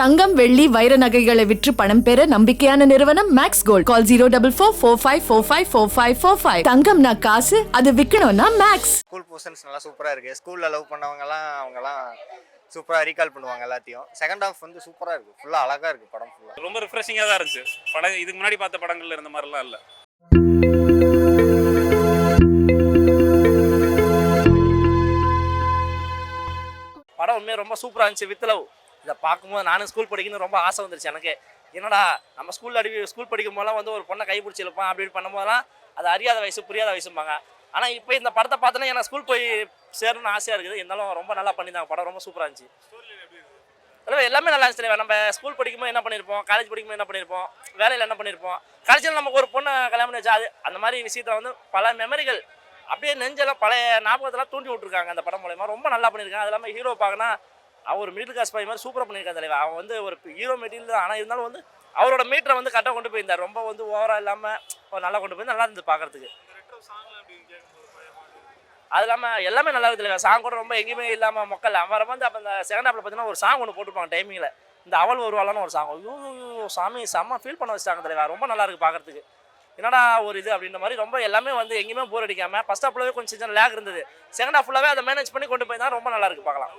தங்கம் வெள்ளி வைர நகைகளை விற்று பணம் பெற நம்பிக்கையான நிறுவனம் மேக்ஸ் கோல்ட். கால் 04445454545. தங்கம்னா காசு, அது விக்கணும்னா மேக்ஸ். ஸ்கூல் போர்ஷன்ஸ் நல்லா சூப்பராக இருக்குது. ஸ்கூலில் லவ் பண்ணவங்கலாம் அவங்கலாம் சூப்பராக ரீகால் பண்ணுவாங்க எல்லாத்தையும். செகண்ட் ஹாஃப் வந்து சூப்பராக இருக்குது, ஃபுல்லாக அழகாக இருக்குது படம் ஃபுல்லாக. ரொம்ப ரிஃப்ரெஷிங்காக தான் இருந்துச்சு படம். இதுக்கு முன்னாடி பார்த்த படங்கள்ல இருந்த மாதிரிலாம் இல்லை. படம் உண்மையாக ரொம்ப சூப்பராக இருந்துச்சு. வித் லவ் இதை பார்க்கும்போது நானும் ஸ்கூல் படிக்கணும்னு ரொம்ப ஆசை வந்துருச்சு எனக்கு. என்னடா நம்ம ஸ்கூல் படிக்கும் போதெல்லாம் வந்து ஒரு பொண்ணை கைப்பிடிச்சி இழுப்பான் அப்படி பண்ணும்போதெல்லாம் அது அறியாத வயசு புரியாத வயசும்பாங்க. ஆனால் இப்போ இந்த படத்தை பார்த்தோன்னா எனக்கு ஸ்கூல் போய் சேரணும்னு ஆசையாக இருக்குது. இருந்தாலும் ரொம்ப நல்லா பண்ணியிருந்தாங்க. படம் ரொம்ப சூப்பராக இருந்துச்சு. எல்லாமே நல்லா இருந்துச்சு. நம்ம ஸ்கூல் படிக்கும்போது என்ன பண்ணியிருப்போம், காலேஜ் படிக்கும்போது என்ன பண்ணியிருப்போம், வேலையில் என்ன பண்ணியிருப்போம், காலேஜில் நமக்கு ஒரு பொண்ணை கல்யாணம் பண்ணி வச்சா அது அந்த மாதிரி விஷயத்தில் வந்து பல மெமரிகள் அப்படியே நெஞ்செல்லாம் பழைய ஞாபகத்தெல்லாம் தூண்டி விட்டுருக்காங்க அந்த படம் மூலயமா. ரொம்ப நல்லா பண்ணியிருக்காங்க. அது இல்லாமல் ஹீரோ பார்க்கனா அவர் மிடில் கிளாஸ் பையன் மாதிரி சூப்பராக பண்ணியிருக்காங்க தலைவர். அவன் வந்து ஒரு ஹீரோ மெட்டீரியல் தான். ஆனால் இருந்தாலும் வந்து அவரோட மீட்டரை வந்து கரெக்டாக கொண்டு போயிருந்தார். ரொம்ப வந்து ஓவராக இல்லாமல் நல்லா கொண்டு போய் நல்லா இருந்தது பார்க்குறதுக்கு. அது இல்லாமல் எல்லாமே நல்லா இருக்குது தலைவர். சாங் கூட ரொம்ப எங்கேயுமே இல்லாமல் மொக்கல். அவரை வந்து அப்போ இந்த செகண்ட் ஹாஃபில் பார்த்தீங்கன்னா ஒரு சாங் ஒன்று போட்டுருப்பாங்க டைமிங்கில். இந்த அவள் வருவாளான்னு ஒரு சாங். ஐயோ சாமி செம்ம ஃபீல் பண்ண வச்சிட்டாங்க தலைவர். ரொம்ப நல்லா இருக்குது பார்க்குறதுக்கு. என்னடா ஒரு இது அப்படின்ற மாதிரி ரொம்ப எல்லாமே வந்து எங்கேயுமே போர் அடிக்காமல் ஃபர்ஸ்ட் ஹாஃப்லவே கொஞ்சம் லேக் இருந்தது. செகண்ட் ஹாஃப் ஃபுல்லாகவே அதை மேனேஜ் பண்ணி கொண்டு போய் தான் ரொம்ப நல்லா இருக்குது பார்க்கலாம்.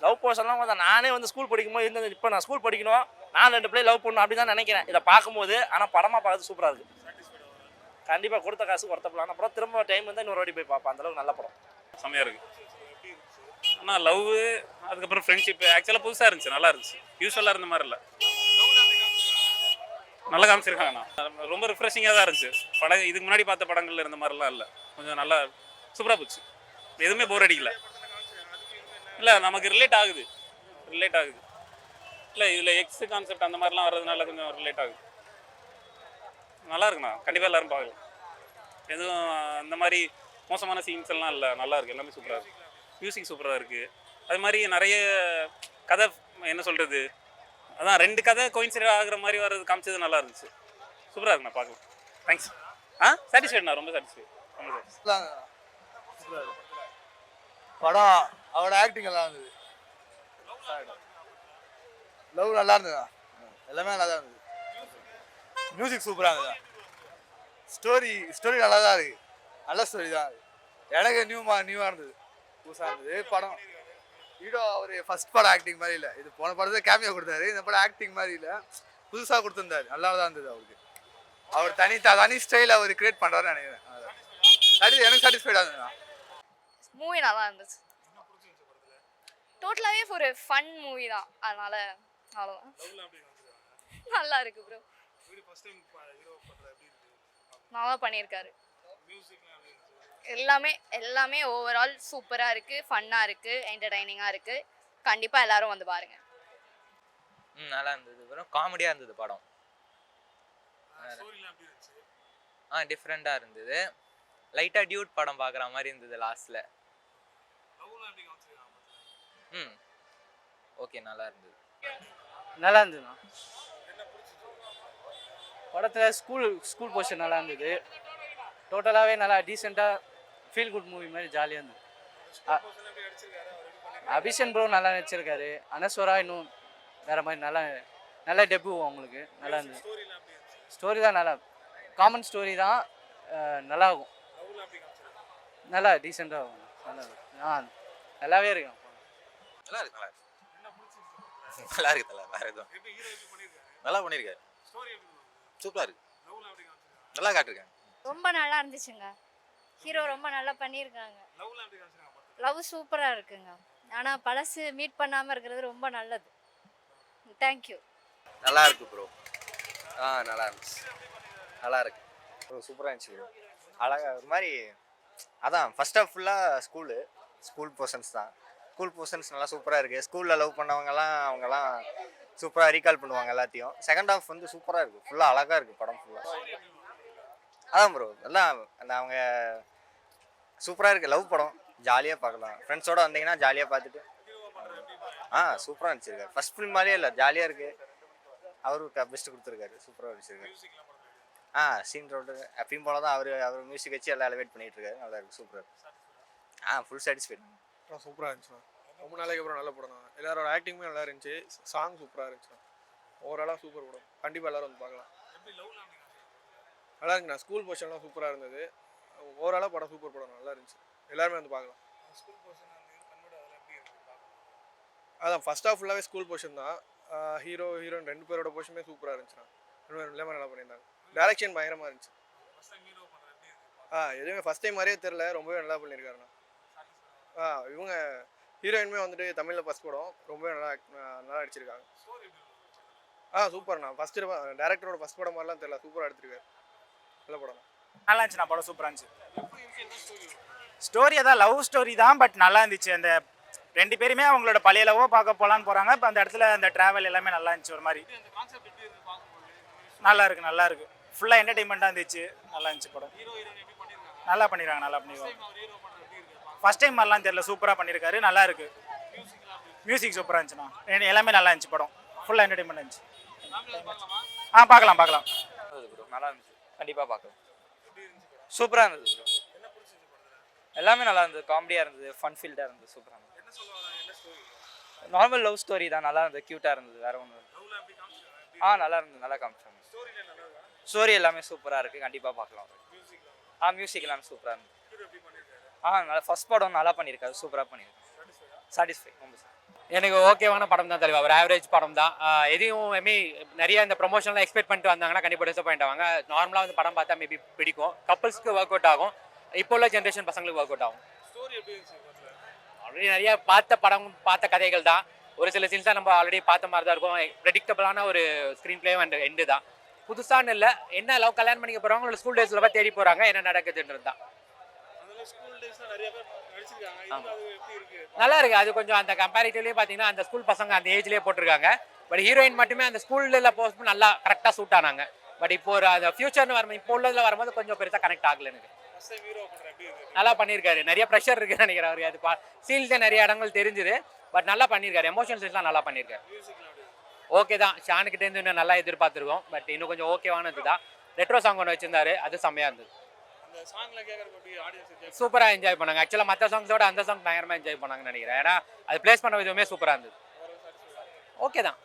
லவ் போர்ஷன்லாம் வந்து நானே வந்து ஸ்கூல் படிக்கும்போது இருந்தது. இப்போ நான் ஸ்கூல் படிக்கணும், நான் 2 பிள்ளை லவ் பண்ணணும் அப்படி தான் நினைக்கிறேன் இதை பார்க்கும்போது. ஆனால் படமாக பார்க்கறது சூப்பராக இருக்குது. கண்டிப்பாக கொடுத்த காசு ஒருத்தப்பலாம். அப்புறம் திரும்ப டைம் வந்து இன்னொரு வாட்டி போய் பார்ப்பேன். அந்தளவுக்கு நல்ல படம், செம்மையாக இருக்குது. ஆனால் லவ் அதுக்கப்புறம் ஃப்ரெண்ட்ஷிப் ஆக்சுவலாக புதுசாக இருந்துச்சு, நல்லா இருந்துச்சு. யூஸ்வலாக இருந்த மாதிரி இல்லை, நல்லா காமிச்சிருக்காங்கண்ணா. ரொம்ப ரிஃப்ரெஷிங்காக தான் இருந்துச்சு படம். இதுக்கு முன்னாடி பார்த்த படங்கள்ல இருந்த மாதிரிலாம் இல்லை, கொஞ்சம் நல்லா சூப்பராக போச்சு. எதுவுமே போர் அடிக்கல. இல்லை நமக்கு ரிலேட் ஆகுது இல்லை இதில் எக்ஸ் கான்செப்ட் அந்த மாதிரிலாம் வர்றதுனால கொஞ்சம் ரிலேட் ஆகுது. நல்லா இருக்குண்ணா, கண்டிப்பாக எல்லோரும் பார்க்கலாம். எதுவும் அந்த மாதிரி மோசமான சீன்ஸ் எல்லாம் இல்லை, நல்லா இருக்குது. எல்லாமே சூப்பராக இருக்குது. மியூசிக் சூப்பராக இருக்குது. அது மாதிரி நிறைய கதை என்ன சொல்கிறது, அதான் 2 கதை கோயின்சிடென்ட் ஆகிற மாதிரி வர்றது காமிச்சது நல்லா இருந்துச்சு. சூப்பராக இருக்குண்ணா, பார்க்கலாம். தேங்க்ஸ். சாட்டிஸ்ஃபைட்ண்ணா, ரொம்ப சாட்டிஸ்ஃபைட். படம் அவரோட ஆக்டிங் நல்லா இருந்தது. லவ் நல்லா இருந்ததா, எல்லாமே நல்லா தான் இருந்தது. மியூசிக் சூப்பராக இருந்ததா. ஸ்டோரி நல்லா தான் இருக்குது. நல்ல ஸ்டோரி தான். எனக்கு நியூவாக இருந்தது, புதுசாக இருந்தது படம். ஹீரோ அவர் ஃபர்ஸ்ட் படம் ஆக்டிங் மாதிரி இல்லை. இது போன படத்தை கேமியா கொடுத்தாரு. இந்த படம் ஆக்டிங் மாதிரி இல்லை, புதுசாக கொடுத்துருந்தாரு. நல்லா தான் இருந்தது. அவருக்கு அவர் தனி ஸ்டைல் அவர் கிரியேட் பண்ணுறாருன்னு நினைக்கிறேன். எனக்கு சாட்டிஸ்ஃபைடாக இருந்ததுண்ணா. மூவி நல்லா இருந்துச்சு. டோட்டலாகவே ஒரு ஃபன் மூவி தான். அதனால அவ்வளோதான். நல்லா இருக்கு ப்ரோ. நல்லா பண்ணியிருக்காரு. எல்லாமே ஓவரால் சூப்பராக இருக்குது, ஃபன்னாக இருக்குது, என்டர்டைனிங்காக இருக்குது. கண்டிப்பாக எல்லாரும் வந்து பாருங்கள். நல்லா இருந்தது. அப்புறம் காமெடியாக இருந்தது படம். டிஃப்ரெண்ட்டாக இருந்தது. லைட்டாக டியூட் படம் பார்க்குற மாதிரி இருந்தது லாஸ்ட்டில். ஓகே, நல்லா இருந்தது. படத்தில் ஸ்கூல் போர்ஷன் நல்லா இருந்தது. டோட்டலாகவே நல்லா டீசெண்டாக ஃபீல் குட் மூவி மாதிரி ஜாலியாக இருந்தது. அபிஷன் ப்ரோ நல்லா நடிச்சிருக்காரு. அனஸ்வரா இன்னும் வேறு மாதிரி நல்லா டெபியூ அவங்களுக்கு நல்லா இருந்தது. ஸ்டோரி தான் நல்லா காமன் ஸ்டோரி தான், நல்லாகும். நல்லா டீசெண்டாக ஆகும். நல்லாவே இருக்கும். நல்லா இருக்கு வேறு எதுவும் நல்லா பண்ணியிருக்காரு. சூப்பராக இருக்கு, நல்லா காட்டிருக்காங்க. ரொம்ப நல்லா இருந்துச்சுங்க. ஹீரோ ரொம்ப நல்லா பண்ணியிருக்காங்க. லவ் சூப்பராக இருக்குங்க. ஆனால் பழசு மீட் பண்ணாமல் இருக்கிறது ரொம்ப நல்லது. தேங்க்யூ. நல்லா இருக்கு ப்ரோ. நல்லா இருந்துச்சு, நல்லா இருக்கு ப்ரோ. சூப்பராக இருந்துச்சு ப்ரோ. அழகாக ஒரு மாதிரி. அதான் ஃபர்ஸ்ட் ஹாஃப் ஃபுல்லாக ஸ்கூல் போர்ஷன்ஸ் தான். ஸ்கூல் போர்ஷன்ஸ் நல்லா சூப்பராக இருக்குது. ஸ்கூலில் லவ் அவங்கெல்லாம் சூப்பராக ரீகால் பண்ணுவாங்க எல்லாத்தையும். செகண்ட் ஹாஃப் வந்து சூப்பராக இருக்குது, ஃபுல்லாக அழகாக இருக்குது படம் ஃபுல்லாக. அதான் ப்ரோ, எல்லாம் அந்த அவங்க சூப்பராக இருக்குது. லவ் படம் ஜாலியாக பார்க்கலாம். ஃப்ரெண்ட்ஸோடு வந்தீங்கன்னா ஜாலியாக பார்த்துட்டு சூப்பராக நடிச்சிருக்காரு. ஃபர்ஸ்ட் ஃபிலிம் மாதிரியே இல்லை, ஜாலியாக இருக்குது. அவருக்கு பெஸ்ட்டு கொடுத்துருக்காரு, சூப்பராக நடிச்சிருக்காரு. சீன் ரோடு எப்பயும் போல தான். அவர் மியூசிக் வச்சு எல்லாம் எலவேட் பண்ணிகிட்டு இருக்காரு. நல்லா இருக்குது, சூப்பராக இருக்குது. Full satisfied. சூப்பராக இருந்துச்சு. ரொம்ப நாளைக்கு அப்புறம் நல்ல படம் தான். எல்லாரோட ஆக்டிங்குமே நல்லா இருந்துச்சு. சாங் சூப்பராக இருந்துச்சு. ஓவராலாக சூப்பர் படம். கண்டிப்பாக எல்லாரும் வந்து பார்க்கலாம். நல்லா இருக்குண்ணா. ஸ்கூல் போர்ஷன்லாம் சூப்பராக இருந்தது. ஓவராலாக படம் சூப்பர் படம் நல்லா இருந்துச்சு. எல்லாருமே வந்து பார்க்கலாம். அதான் ஃபர்ஸ்ட் ஆஃப் ஃபுல்லாகவே ஸ்கூல் போர்ஷன் தான். ஹீரோ ஹீரோயின் 2 பேரோட போர்ஷனுமே சூப்பராக இருந்துச்சுண்ணா. எல்லாமே நல்லா பண்ணியிருந்தாங்க. டைரக்ஷன் பயங்கரமாக இருந்துச்சு. எதுவுமே ஃபஸ்ட் டைம் மாதிரியே தெரில, ரொம்பவே நல்லா பண்ணியிருக்காருண்ணா. இவங்க ஹீரோயினுமே வந்துட்டு தமிழில் ஃபஸ்ட் படம் ரொம்பவே நல்லா அடிச்சிருக்காங்க. சூப்பர்ண்ணா. ஃபஸ்ட்டு டேரக்டரோட ஃபஸ்ட் படம் மாதிரிலாம் தெரியல, சூப்பராக எடுத்திருக்காரு. நல்ல படம். நல்லா இருந்துச்சுண்ணா, படம் சூப்பராக இருந்துச்சு. ஸ்டோரி அதான் லவ் ஸ்டோரி தான், பட் நல்லா இருந்துச்சு. அந்த 2 பேருமே அவங்களோட பழைய லவ்வோ பார்க்க போகலான்னு போகிறாங்க. இப்போ அந்த இடத்துல அந்த ட்ராவல் எல்லாமே நல்லா இருந்துச்சு. ஒரு மாதிரி நல்லா இருக்கு ஃபுல்லாக என்டர்டெயின்மெண்ட்டாக இருந்துச்சு. நல்லா இருந்துச்சு படம். நல்லா பண்ணிடுவாங்க. ஃபஸ்ட் டைம் மாதிரிலாம் தெரியல, சூப்பராக பண்ணியிருக்காரு. நல்லா இருக்கு. மியூசிக் சூப்பராக இருந்துச்சுண்ணா. எல்லாமே நல்லா இருந்துச்சு. படம் ஃபுல்லாக என்டர்டெயின்மெண்ட் இருந்துச்சு. பார்க்கலாம். நல்லா இருந்துச்சு. கண்டிப்பாக பார்க்கலாம். சூப்பராக இருந்தது ப்ரோ. எல்லாமே நல்லா இருந்தது. காமெடியாக இருந்தது, ஃபன் ஃபீல்டாக இருந்தது, சூப்பராக இருந்தது. நார்மல் லவ் ஸ்டோரி தான். நல்லா இருந்தது, க்யூட்டாக இருந்தது, வேற ஒன்றும் நல்லா இருந்தது. நல்லா காமிச்சாங்க. ஸ்டோரி எல்லாமே சூப்பராக இருக்குது. கண்டிப்பாக பார்க்கலாம். மியூசிக் எல்லாமே சூப்பராக இருந்தது. நல்லா ஃபர்ஸ்ட் படம் நல்லா பண்ணியிருக்காரு. சூப்பராக பண்ணியிருக்காரு. சாட்டிஸ்ஃபை ரொம்ப சார். எனக்கு ஓகேவான படம் தான் தலைவா. ஒரு ஆவரேஜ் படம் தான். எதையும் நிறைய இந்த ப்ரொமோஷன்லாம் எக்ஸ்பெக்ட் பண்ணிட்டு வந்தாங்கன்னா கண்டிப்பாக டிசப்பாயிண்ட் ஆவாங்க. நார்மலாக வந்து படம் பார்த்தா மேபி பிடிக்கும். கப்பல்ஸ்க்கு ஒர்க் அவுட் ஆகும். இப்போ உள்ள ஜென்ரேஷன் பசங்களுக்கு ஒர்க் அவுட் ஆகும். ஆல்ரெடி நிறைய பார்த்த கதைகள் தான். ஒரு சில சீன்ஸ் தான் நம்ம ஆல்ரெடி பார்த்த மாதிரி தான் இருக்கும். ப்ரெடிக்டபிளான ஒரு ஸ்க்ரீன் பிளே அண்ட் எண்டு தான். புதுசான இல்லை. என்ன லவ் கல்யாணம் பண்ணிக்க போகிறவங்க அவங்களோட ஸ்கூல் டேஸில் போய் தேடி போகிறாங்க, என்ன நடக்குதுன்றது தான். நல்லா இருக்கு. அது கொஞ்சம் அந்த கம்பேரிட்டிவ்லேயே பார்த்தீங்கன்னா அந்த ஸ்கூல் பசங்க அந்த ஏஜ்லேயே போட்டிருக்காங்க. பட் ஹீரோயின் மட்டுமே அந்த ஸ்கூலில் போஸ்ட் நல்லா கரெக்டாக சூட் ஆனாங்க. பட் இப்போ ஒரு அந்த ஃபியூச்சர்னு வரும்போது இப்போ உள்ளதில் வரும்போது கொஞ்சம் பெருசாக கனெக்ட் ஆகல எனக்கு. நல்லா பண்ணியிருக்காரு. நிறைய ப்ரெஷர் இருக்குன்னு நினைக்கிறேன் அவருக்கு. அது சீன்ஸே நிறைய இடங்கள் தெரிஞ்சுது. பட் நல்லா பண்ணியிருக்காரு. எமோஷன்ஸ்லாம் நல்லா பண்ணியிருக்காரு. ஓகே தான். ஷானுக்கிட்டேருந்து இன்னும் நல்லா எதிர்பார்த்துருக்கோம். பட் இன்னும் கொஞ்சம் ஓகேவானது தான். ரெட்ரோ சாங் ஒன்று வச்சிருந்தாரு, அது செம்மையாக இருந்தது. சூப்பராக என்ஜாய் பண்ணாங்க. ஆக்சுவலாக மற்ற சாங்ஸோட அந்த சாங் பயங்கரமாக என்ஜாய் பண்ணாங்கன்னு நினைக்கிறேன். ஏன்னா அது பிளேஸ் பண்ண விதமே சூப்பராக இருந்தது. ஓகே தான்.